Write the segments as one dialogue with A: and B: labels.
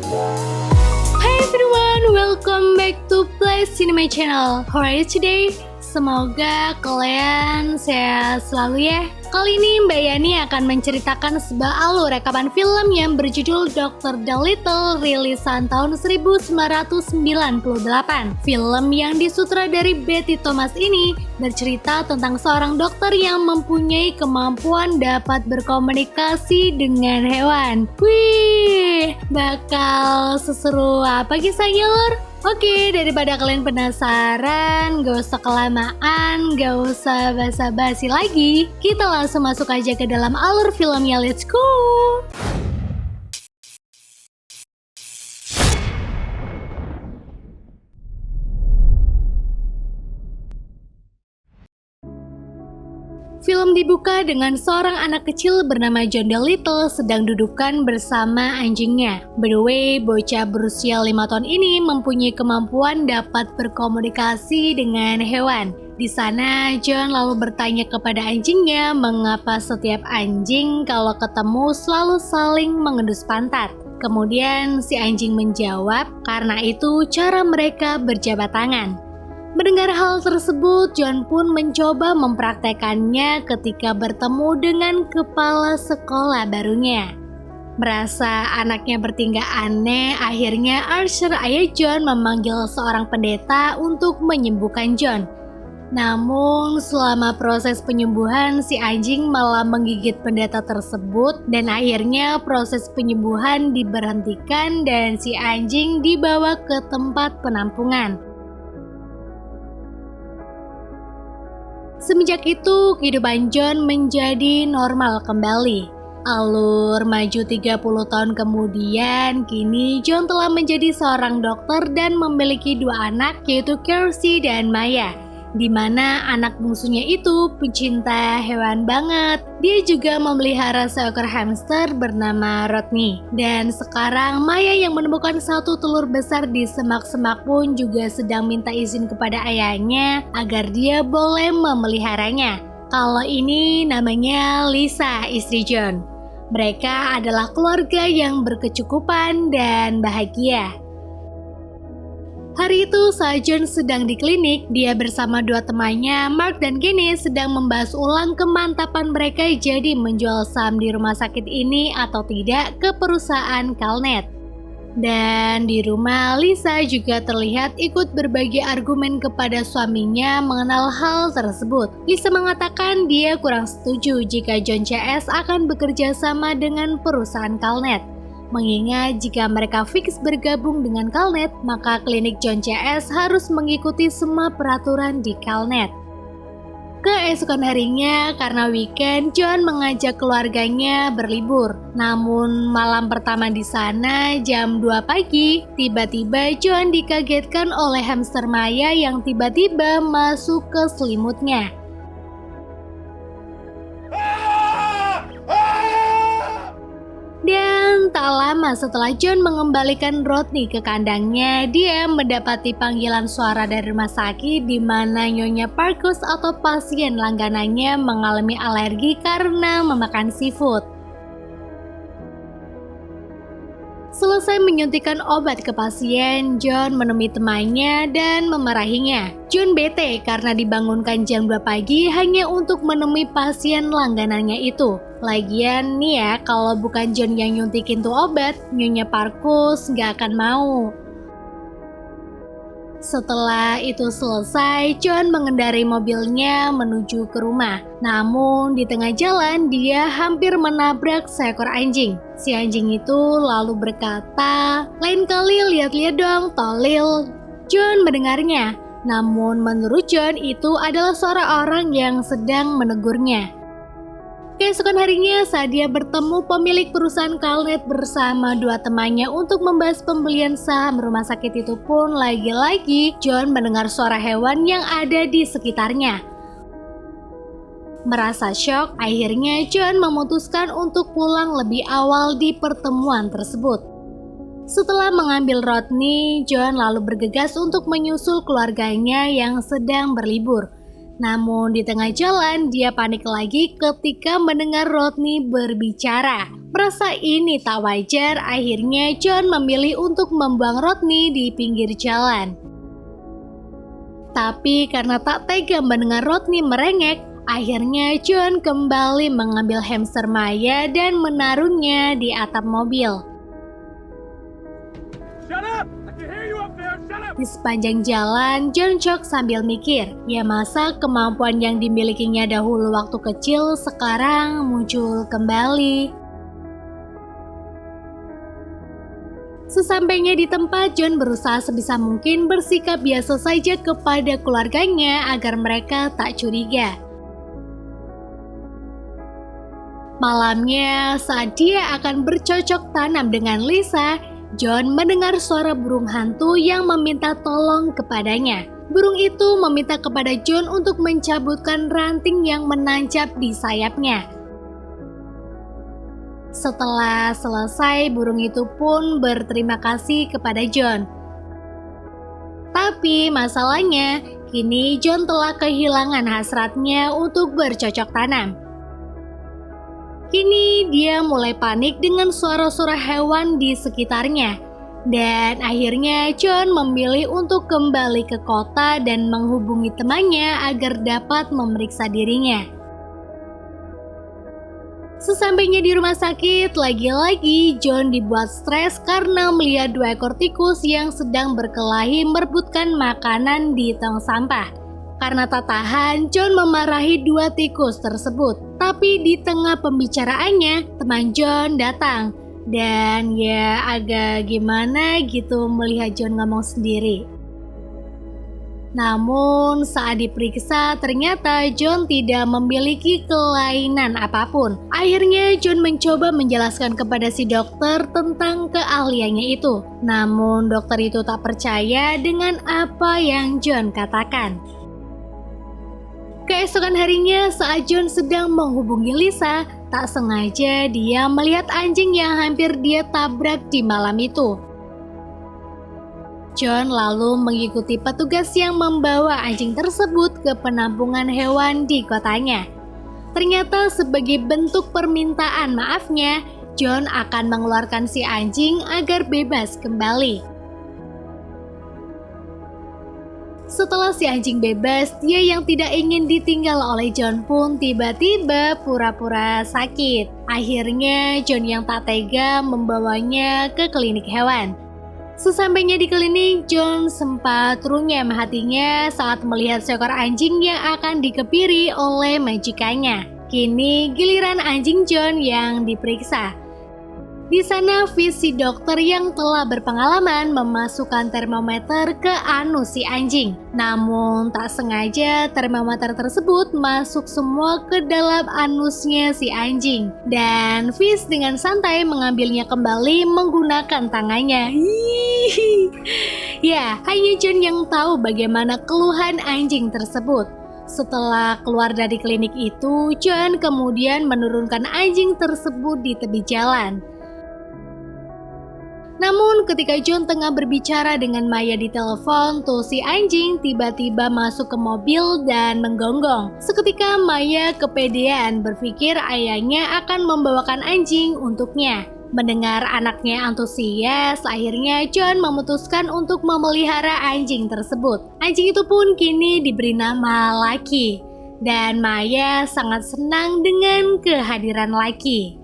A: Hi everyone, welcome back to Play Cinema Channel. How are you today? Semoga kalian sehat selalu ya. Kali ini Mbak Yani akan menceritakan sebuah alur rekaman film yang berjudul Dr. Dolittle rilisan tahun 1998. Film yang disutradari Betty Thomas ini bercerita tentang seorang dokter yang mempunyai kemampuan dapat berkomunikasi dengan hewan. Wih, bakal seseru apa kisahnya lur? Oke, daripada kalian penasaran, gak usah kelamaan, gak usah basa-basi lagi. Kita langsung masuk aja ke dalam alur filmnya, let's go! Film dibuka dengan seorang anak kecil bernama John Dolittle sedang dudukan bersama anjingnya. By the way, bocah berusia 5 tahun ini mempunyai kemampuan dapat berkomunikasi dengan hewan. Di sana, John lalu bertanya kepada anjingnya mengapa setiap anjing kalau ketemu selalu saling mengendus pantat. Kemudian si anjing menjawab, karena itu cara mereka berjabat tangan. Mendengar hal tersebut, John pun mencoba mempraktekannya ketika bertemu dengan kepala sekolah barunya. Merasa anaknya bertingkah aneh, akhirnya Archer ayah John memanggil seorang pendeta untuk menyembuhkan John. Namun selama proses penyembuhan, si anjing malah menggigit pendeta tersebut dan akhirnya proses penyembuhan diberhentikan dan si anjing dibawa ke tempat penampungan. Semenjak itu, kehidupan John menjadi normal kembali. Alur maju 30 tahun kemudian, kini John telah menjadi seorang dokter dan memiliki 2 anak yaitu Kelsey dan Maya. Di mana anak bungsunya itu pecinta hewan banget. Dia juga memelihara seekor hamster bernama Rodney. Dan sekarang Maya yang menemukan satu telur besar di semak-semak pun juga sedang minta izin kepada ayahnya agar dia boleh memeliharanya. Kalau ini namanya Lisa, istri John. Mereka adalah keluarga yang berkecukupan dan bahagia. Hari itu saat John sedang di klinik, dia bersama 2 temannya, Mark dan Kenny, sedang membahas ulang kemantapan mereka jadi menjual saham di rumah sakit ini atau tidak ke perusahaan Calnet. Dan di rumah, Lisa juga terlihat ikut berbagi argumen kepada suaminya mengenal hal tersebut. Lisa mengatakan dia kurang setuju jika John CS akan bekerja sama dengan perusahaan Calnet. Mengingat jika mereka fix bergabung dengan Calnet, maka klinik John CS harus mengikuti semua peraturan di Calnet. Keesokan harinya, karena weekend, John mengajak keluarganya berlibur. Namun malam pertama di sana, jam 2 pagi, tiba-tiba John dikagetkan oleh hamster Maya yang tiba-tiba masuk ke selimutnya. Dan tak lama setelah John mengembalikan Rodney ke kandangnya, dia mendapati panggilan suara dari rumah sakit di mana Nyonya Parkus atau pasien langganannya mengalami alergi karena memakan seafood. Selesai menyuntikkan obat ke pasien, John menemui temannya dan memarahinya. John bete karena dibangunkan jam 2 pagi hanya untuk menemui pasien langganannya itu. Lagian nih ya, kalau bukan John yang nyuntikin tuh obat, Nyonya Parkus gak akan mau. Setelah itu selesai, John mengendarai mobilnya menuju ke rumah. Namun di tengah jalan dia hampir menabrak seekor anjing. Si anjing itu lalu berkata, "Lain kali lihat-lihat dong, tolil." John mendengarnya. Namun menurut John itu adalah suara orang yang sedang menegurnya. Keesokan harinya saat dia bertemu pemilik perusahaan Calnet bersama 2 temannya untuk membahas pembelian saham rumah sakit itu pun lagi-lagi John mendengar suara hewan yang ada di sekitarnya. Merasa syok, akhirnya John memutuskan untuk pulang lebih awal di pertemuan tersebut. Setelah mengambil Rodney, John lalu bergegas untuk menyusul keluarganya yang sedang berlibur. Namun di tengah jalan dia panik lagi ketika mendengar Rodney berbicara. Merasa ini tak wajar, akhirnya John memilih untuk membuang Rodney di pinggir jalan. Tapi karena tak tega mendengar Rodney merengek, akhirnya John kembali mengambil hamster Maya dan menaruhnya di atap mobil.
B: Shut up! I can hear you up there! Shut up!
A: Di sepanjang jalan, John shock sambil mikir, ya masa kemampuan yang dimilikinya dahulu waktu kecil sekarang muncul kembali. Sesampainya di tempat, John berusaha sebisa mungkin bersikap biasa saja kepada keluarganya agar mereka tak curiga. Malamnya, saat dia akan bercocok tanam dengan Lisa, John mendengar suara burung hantu yang meminta tolong kepadanya. Burung itu meminta kepada John untuk mencabutkan ranting yang menancap di sayapnya. Setelah selesai, burung itu pun berterima kasih kepada John. Tapi masalahnya, kini John telah kehilangan hasratnya untuk bercocok tanam. Kini dia mulai panik dengan suara-suara hewan di sekitarnya. Dan akhirnya John memilih untuk kembali ke kota dan menghubungi temannya agar dapat memeriksa dirinya. Sesampainya di rumah sakit, lagi-lagi John dibuat stres karena melihat 2 ekor tikus yang sedang berkelahi merebutkan makanan di tong sampah. Karena tak tahan, John memarahi 2 tikus tersebut. Tapi di tengah pembicaraannya, teman John datang. Dan ya agak gimana gitu melihat John ngomong sendiri. Namun saat diperiksa ternyata John tidak memiliki kelainan apapun. Akhirnya John mencoba menjelaskan kepada si dokter tentang keahliannya itu. Namun dokter itu tak percaya dengan apa yang John katakan. Keesokan harinya saat John sedang menghubungi Lisa, tak sengaja dia melihat anjing yang hampir dia tabrak di malam itu. John lalu mengikuti petugas yang membawa anjing tersebut ke penampungan hewan di kotanya. Ternyata sebagai bentuk permintaan maafnya, John akan mengeluarkan si anjing agar bebas kembali. Setelah si anjing bebas, dia yang tidak ingin ditinggal oleh John pun tiba-tiba pura-pura sakit. Akhirnya John yang tak tega membawanya ke klinik hewan. Sesampainya di klinik, John sempat runyam hatinya saat melihat seekor anjing yang akan dikepiri oleh majikannya. Kini giliran anjing John yang diperiksa. Di sana visi dokter yang telah berpengalaman memasukkan termometer ke anus si anjing. Namun tak sengaja termometer tersebut masuk semua ke dalam anusnya si anjing. Dan Fizz dengan santai mengambilnya kembali menggunakan tangannya. Ya, hanya John yang tahu bagaimana keluhan anjing tersebut. Setelah keluar dari klinik itu, John kemudian menurunkan anjing tersebut di tepi jalan. Namun ketika John tengah berbicara dengan Maya di telepon, tuh si anjing tiba-tiba masuk ke mobil dan menggonggong. Seketika Maya kepedean berpikir ayahnya akan membawakan anjing untuknya. Mendengar anaknya antusias, akhirnya John memutuskan untuk memelihara anjing tersebut. Anjing itu pun kini diberi nama Lucky. Dan Maya sangat senang dengan kehadiran Lucky.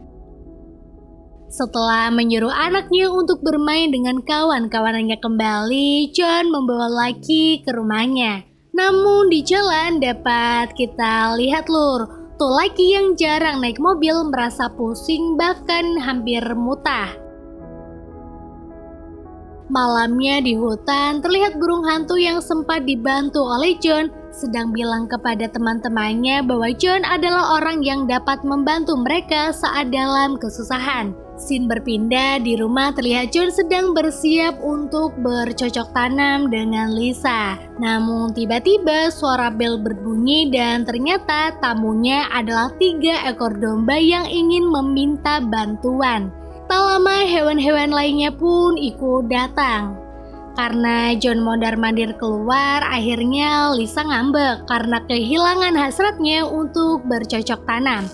A: Setelah menyuruh anaknya untuk bermain dengan kawan-kawanannya kembali, John membawa Lucky ke rumahnya. Namun di jalan dapat kita lihat lur, tuh Lucky yang jarang naik mobil merasa pusing bahkan hampir muntah. Malamnya di hutan terlihat burung hantu yang sempat dibantu oleh John sedang bilang kepada teman-temannya bahwa John adalah orang yang dapat membantu mereka saat dalam kesusahan. Scene berpindah di rumah terlihat John sedang bersiap untuk bercocok tanam dengan Lisa. Namun tiba-tiba suara bel berbunyi dan ternyata tamunya adalah 3 ekor domba yang ingin meminta bantuan. Tak lama hewan-hewan lainnya pun ikut datang. Karena John mondar-mandir keluar, akhirnya Lisa ngambek karena kehilangan hasratnya untuk bercocok tanam.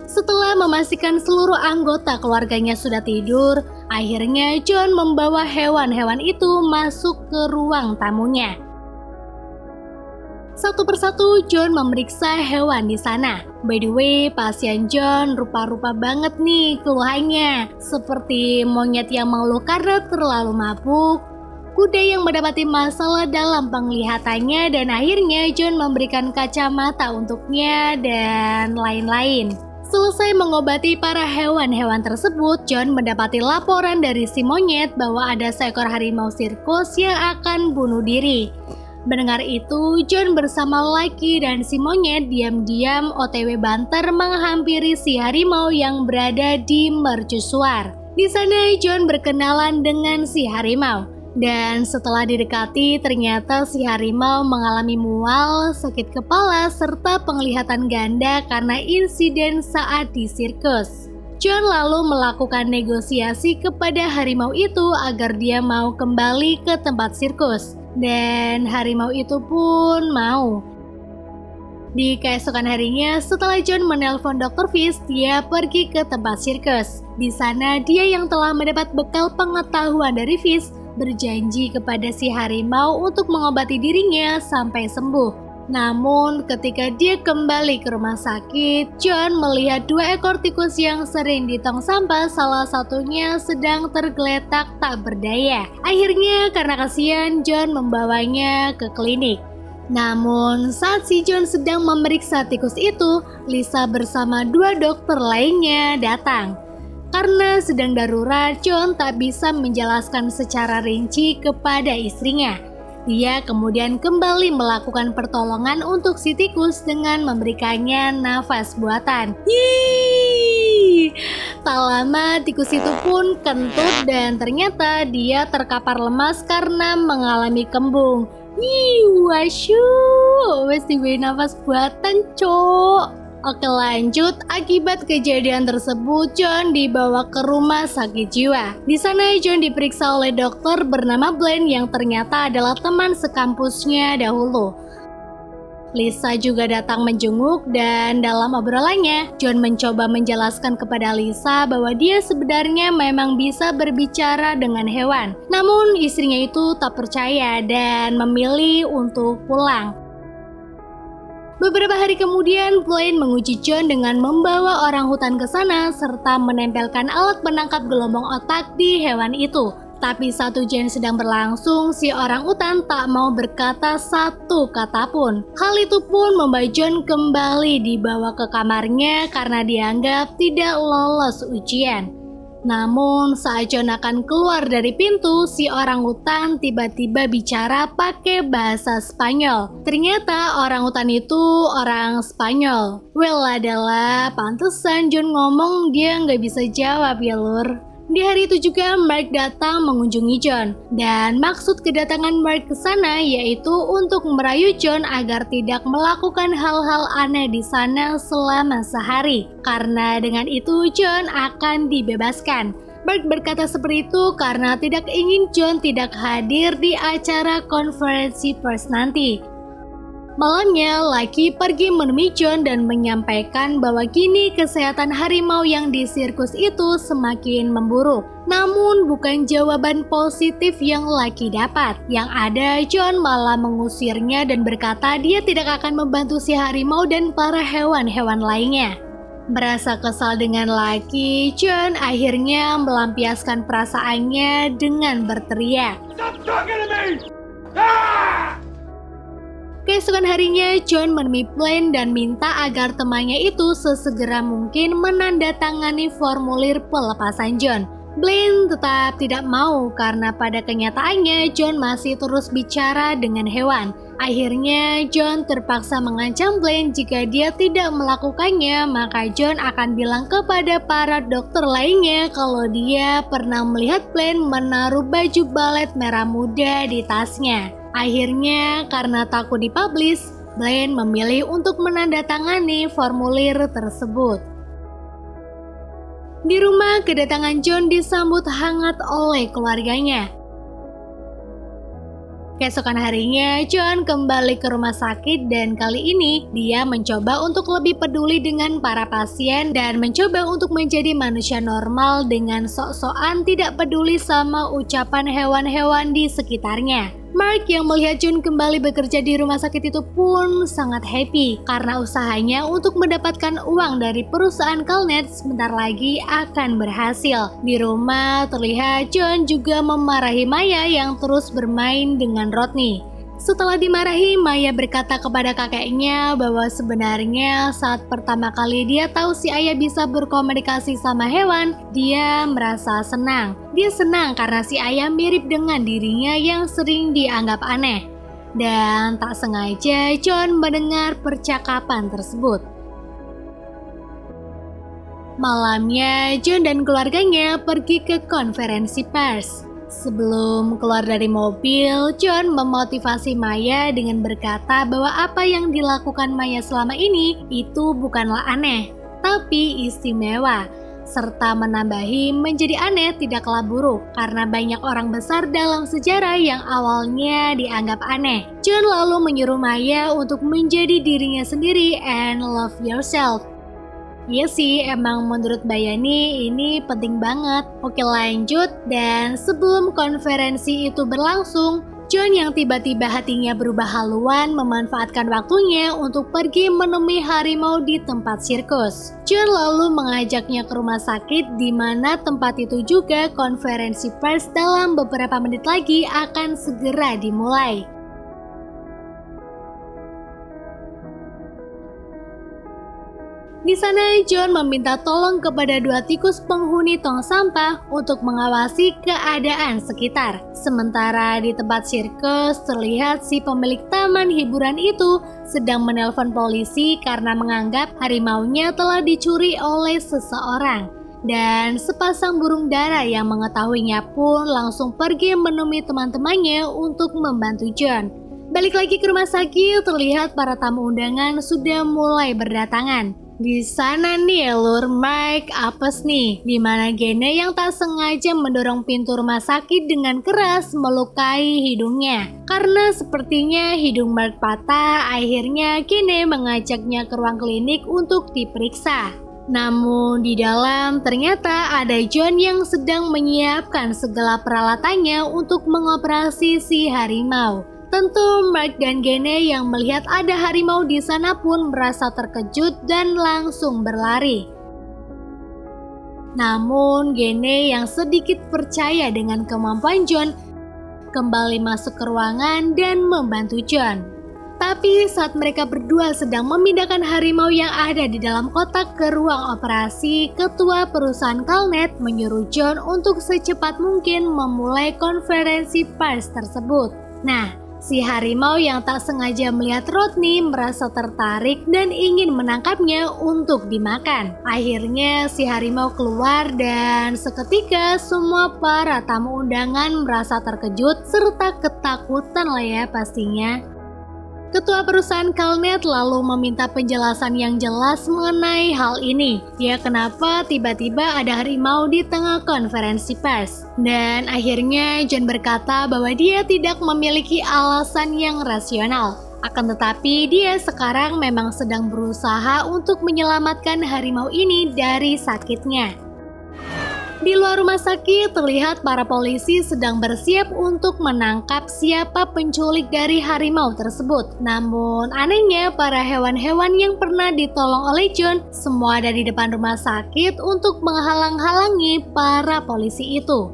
A: Setelah memastikan seluruh anggota keluarganya sudah tidur, akhirnya John membawa hewan-hewan itu masuk ke ruang tamunya. Satu persatu John memeriksa hewan di sana. By the way, pasien John rupa-rupa banget nih keluhannya. Seperti monyet yang mengeluh karena terlalu mabuk, kuda yang mendapati masalah dalam penglihatannya, dan akhirnya John memberikan kacamata untuknya, dan lain-lain. Selesai mengobati para hewan-hewan tersebut, John mendapati laporan dari si monyet bahwa ada seekor harimau sirkus yang akan bunuh diri. Mendengar itu, John bersama Lucky dan si monyet diam-diam OTW banter menghampiri si harimau yang berada di mercusuar. Di sana John berkenalan dengan si harimau. Dan setelah didekati, ternyata si harimau mengalami mual, sakit kepala, serta penglihatan ganda karena insiden saat di sirkus. John lalu melakukan negosiasi kepada harimau itu agar dia mau kembali ke tempat sirkus. Dan harimau itu pun mau. Di keesokan harinya, setelah John menelpon Dr. Fish, dia pergi ke tempat sirkus. Di sana, dia yang telah mendapat bekal pengetahuan dari Fish berjanji kepada si harimau untuk mengobati dirinya sampai sembuh. Namun ketika dia kembali ke rumah sakit, John melihat 2 ekor tikus yang sering di tong sampah, salah satunya sedang tergeletak tak berdaya. Akhirnya karena kasihan, John membawanya ke klinik. Namun saat si John sedang memeriksa tikus itu, Lisa bersama 2 dokter lainnya datang. Karena sedang darurat, John tak bisa menjelaskan secara rinci kepada istrinya. Dia kemudian kembali melakukan pertolongan untuk si tikus dengan memberikannya nafas buatan. Yeay! Tak lama tikus itu pun kentut dan ternyata dia terkapar lemas karena mengalami kembung. Wasyu, wes diberi nafas buatan, cok. Oke, lanjut. Akibat kejadian tersebut, John dibawa ke rumah sakit jiwa. Di sana John diperiksa oleh dokter bernama Blaine yang ternyata adalah teman sekampusnya dahulu. Lisa juga datang menjenguk dan dalam obrolannya, John mencoba menjelaskan kepada Lisa bahwa dia sebenarnya memang bisa berbicara dengan hewan. Namun istrinya itu tak percaya dan memilih untuk pulang. Beberapa hari kemudian, Blaine menguji John dengan membawa orang hutan ke sana serta menempelkan alat penangkap gelombang otak di hewan itu. Tapi saat ujian sedang berlangsung, si orang utan tak mau berkata satu kata pun. Hal itu pun membuat John kembali dibawa ke kamarnya karena dianggap tidak lolos ujian. Namun saat John akan keluar dari pintu, si orang utan tiba-tiba bicara pakai bahasa Spanyol. Ternyata orang utan itu orang Spanyol. Well adalah, pantesan John ngomong dia nggak bisa jawab ya lur. Di hari itu juga Mark datang mengunjungi John. Dan maksud kedatangan Mark ke sana yaitu untuk merayu John agar tidak melakukan hal-hal aneh di sana selama sehari. Karena dengan itu John akan dibebaskan. Mark berkata seperti itu karena tidak ingin John tidak hadir di acara konferensi pers nanti. Malamnya, Lucky pergi menemui John dan menyampaikan bahwa kini kesehatan harimau yang di sirkus itu semakin memburuk. Namun bukan jawaban positif yang Lucky dapat. Yang ada, John malah mengusirnya dan berkata dia tidak akan membantu si harimau dan para hewan-hewan lainnya. Merasa kesal dengan Lucky, John akhirnya melampiaskan perasaannya dengan berteriak.
B: Stop talking to me! Ah!
A: Keesokan harinya, John menemui Blaine dan minta agar temannya itu sesegera mungkin menandatangani formulir pelepasan John. Blaine tetap tidak mau karena pada kenyataannya John masih terus bicara dengan hewan. Akhirnya John terpaksa mengancam Blaine jika dia tidak melakukannya, maka John akan bilang kepada para dokter lainnya kalau dia pernah melihat Blaine menaruh baju balet merah muda di tasnya. Akhirnya karena takut dipublish, Blaine memilih untuk menandatangani formulir tersebut. Di rumah, kedatangan John disambut hangat oleh keluarganya. Keesokan harinya, John kembali ke rumah sakit dan kali ini dia mencoba untuk lebih peduli dengan para pasien dan mencoba untuk menjadi manusia normal dengan sok-sokan tidak peduli sama ucapan hewan-hewan di sekitarnya. Mark yang melihat John kembali bekerja di rumah sakit itu pun sangat happy karena usahanya untuk mendapatkan uang dari perusahaan Calnet sebentar lagi akan berhasil. Di rumah terlihat John juga memarahi Maya yang terus bermain dengan Rodney. Setelah dimarahi, Maya berkata kepada kakeknya bahwa sebenarnya saat pertama kali dia tahu si ayah bisa berkomunikasi sama hewan, dia merasa senang. Dia senang karena si ayah mirip dengan dirinya yang sering dianggap aneh. Dan tak sengaja John mendengar percakapan tersebut. Malamnya, John dan keluarganya pergi ke konferensi pers. Sebelum keluar dari mobil, John memotivasi Maya dengan berkata bahwa apa yang dilakukan Maya selama ini itu bukanlah aneh, tapi istimewa. Serta menambahi menjadi aneh tidaklah buruk karena banyak orang besar dalam sejarah yang awalnya dianggap aneh. John lalu menyuruh Maya untuk menjadi dirinya sendiri and love yourself. Iya sih, emang menurut Bayani ini penting banget. Oke lanjut, dan sebelum konferensi itu berlangsung, John yang tiba-tiba hatinya berubah haluan memanfaatkan waktunya untuk pergi menemui harimau di tempat sirkus. John lalu mengajaknya ke rumah sakit di mana tempat itu juga konferensi pers dalam beberapa menit lagi akan segera dimulai. Di sana, John meminta tolong kepada 2 tikus penghuni tong sampah untuk mengawasi keadaan sekitar. Sementara di tempat sirkus, terlihat si pemilik taman hiburan itu sedang menelpon polisi karena menganggap harimaunya telah dicuri oleh seseorang. Dan sepasang burung dara yang mengetahuinya pun langsung pergi menemui teman-temannya untuk membantu John. Balik lagi ke rumah sakit, terlihat para tamu undangan sudah mulai berdatangan. Di sana nih Lur Mike apes nih, di mana Gene yang tak sengaja mendorong pintu rumah sakit dengan keras melukai hidungnya. Karena sepertinya hidung Mark patah, akhirnya Gene mengajaknya ke ruang klinik untuk diperiksa. Namun di dalam ternyata ada John yang sedang menyiapkan segala peralatannya untuk mengoperasi si harimau. Tentu Mark dan Gene yang melihat ada harimau di sana pun merasa terkejut dan langsung berlari. Namun Gene yang sedikit percaya dengan kemampuan John kembali masuk ke ruangan dan membantu John. Tapi saat mereka berdua sedang memindahkan harimau yang ada di dalam kotak ke ruang operasi, ketua perusahaan Calnet menyuruh John untuk secepat mungkin memulai konferensi pers tersebut. Nah, si harimau yang tak sengaja melihat Rodney merasa tertarik dan ingin menangkapnya untuk dimakan. Akhirnya si harimau keluar dan seketika semua para tamu undangan merasa terkejut serta ketakutan lah ya pastinya. Ketua perusahaan Calnet lalu meminta penjelasan yang jelas mengenai hal ini. Ya, kenapa tiba-tiba ada harimau di tengah konferensi pers? Dan akhirnya John berkata bahwa dia tidak memiliki alasan yang rasional. Akan tetapi dia sekarang memang sedang berusaha untuk menyelamatkan harimau ini dari sakitnya. Di luar rumah sakit terlihat para polisi sedang bersiap untuk menangkap siapa penculik dari harimau tersebut. Namun anehnya para hewan-hewan yang pernah ditolong oleh John semua ada di depan rumah sakit untuk menghalang-halangi para polisi itu.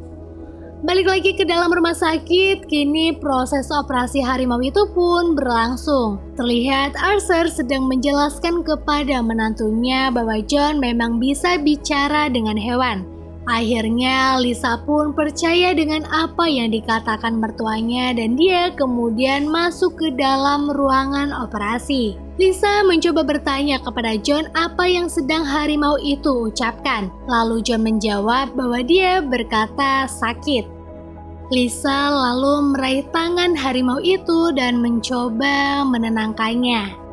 A: Balik lagi ke dalam rumah sakit, kini proses operasi harimau itu pun berlangsung. Terlihat Arthur sedang menjelaskan kepada menantunya bahwa John memang bisa bicara dengan hewan. Akhirnya Lisa pun percaya dengan apa yang dikatakan mertuanya dan dia kemudian masuk ke dalam ruangan operasi. Lisa mencoba bertanya kepada John apa yang sedang harimau itu ucapkan. Lalu John menjawab bahwa dia berkata sakit. Lisa lalu meraih tangan harimau itu dan mencoba menenangkannya.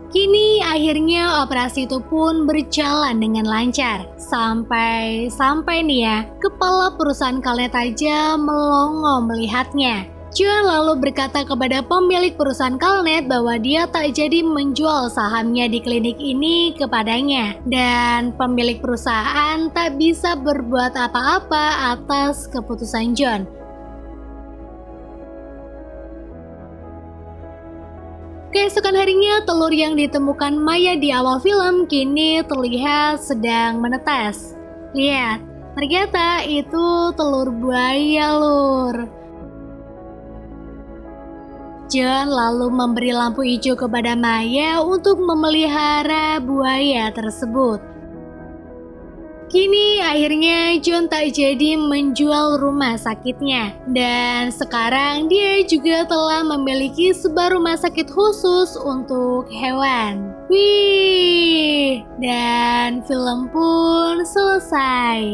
A: Kini akhirnya operasi itu pun berjalan dengan lancar. Sampai nih ya, kepala perusahaan Calnet aja melongo melihatnya. John lalu berkata kepada pemilik perusahaan Kalnet bahwa dia tak jadi menjual sahamnya di klinik ini kepadanya, dan pemilik perusahaan tak bisa berbuat apa-apa atas keputusan John. Keesokan harinya, telur yang ditemukan Maya di awal film kini terlihat sedang menetas. Lihat, ternyata itu telur buaya, Lur. John lalu memberi lampu hijau kepada Maya untuk memelihara buaya tersebut. Kini akhirnya John tak jadi menjual rumah sakitnya, dan sekarang dia juga telah memiliki sebuah rumah sakit khusus untuk hewan. Wih, dan film pun selesai.